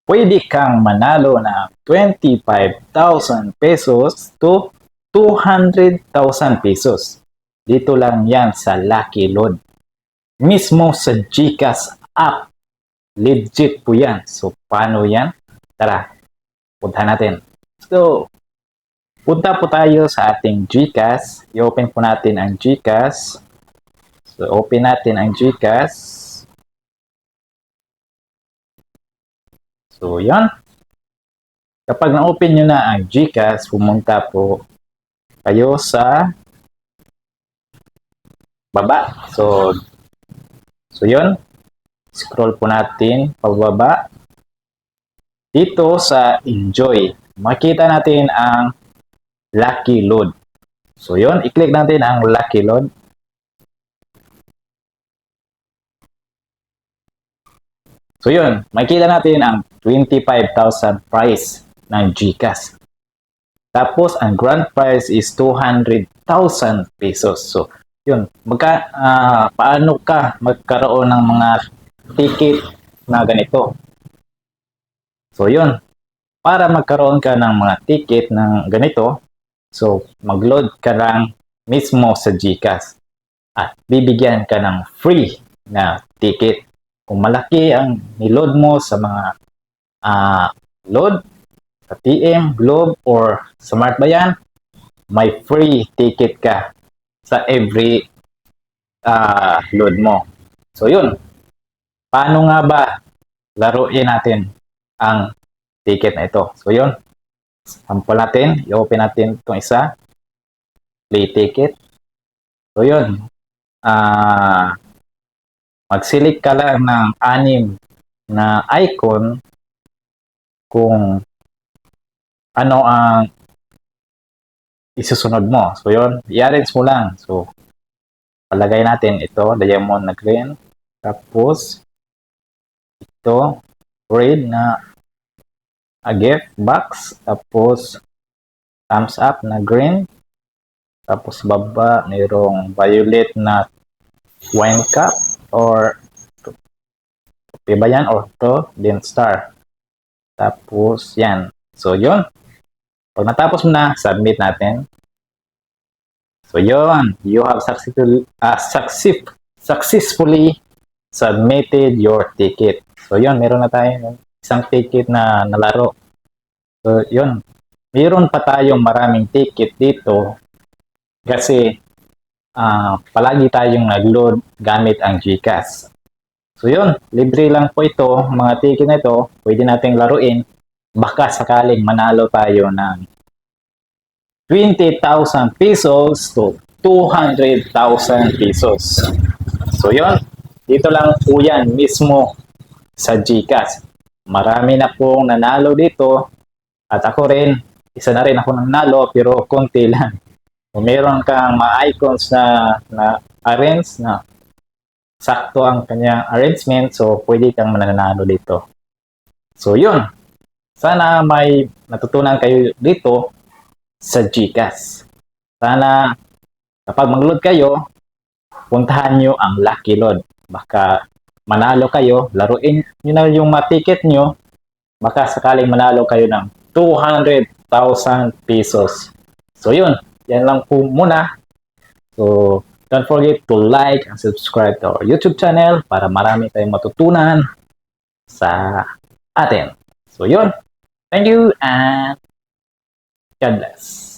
pwede kang manalo ng 25,000 pesos to 200,000 pesos. Dito lang yan sa Lucky Load. Mismo sa GCash app. Legit po yan. So, paano yan? Tara, punta natin. So, punta po tayo sa ating GCash. I-open po natin ang GCash. So, open natin ang GCash. So, yan. Kapag na-open nyo na ang GCash, pumunta po kayo sa baba. So yun. Scroll po natin pababa. Dito sa Enjoy, makita natin ang Lucky Load. So yun, i-click natin ang Lucky Load. So yun, makikita natin ang 25,000 prize ng GCash. Tapos, ang grand prize is 200,000 pesos. So, yun. Paano ka magkaroon ng mga ticket na ganito? So, yun. Para magkaroon ka ng mga ticket ng ganito, so, mag-load ka lang mismo sa GCash. At bibigyan ka ng free na ticket. Kung malaki ang niload mo sa mga load sa TM, Globe, or Smart Bayan, may free ticket ka sa every load mo. So yun, paano nga ba laruin natin ang ticket na ito? So yun, sample natin, i-open natin itong isa, play ticket. So yun, mag-select ka lang ng 6 na icon kung ano ang isusunod mo. So yun, i-arrange mo lang. So, palagay natin ito, diamond na green. Tapos, ito, red na gift box. Tapos, thumbs up na green. Tapos, baba, mayroong violet na wine cup or ba yan? Or to, then star. Tapos, yan. So, yun. Pag natapos mo na, submit natin. So, yun. You have successfully submitted your ticket. So, yun. Meron na tayo isang ticket na nalaro. So, yun. Meron pa tayong maraming ticket dito kasi palagi tayong nag-load gamit ang GCash. So, yun. Libre lang po ito. Mga ticket na ito, pwede nating laruin. Baka sakaling manalo tayo ng 20,000 pesos to 200,000 pesos. So yun, dito lang po yan mismo sa GCash. Marami na pong nanalo dito at ako rin, isa na rin ako nanalo pero konti lang. So, meron kang mga icons na arrange na sakto ang kanyang arrangement, so pwede kang mananalo dito. So yun, sana may natutunan kayo dito sa GCash. Sana kapag mag-load kayo, puntahan nyo ang Lucky Load. Baka manalo kayo, laruin nyo na yung ticket nyo, baka sakaling manalo kayo ng 200,000 pesos. So yun, yan lang po muna. So don't forget to like and subscribe to our YouTube channel para marami tayong matutunan sa atin. So yun, thank you and God bless.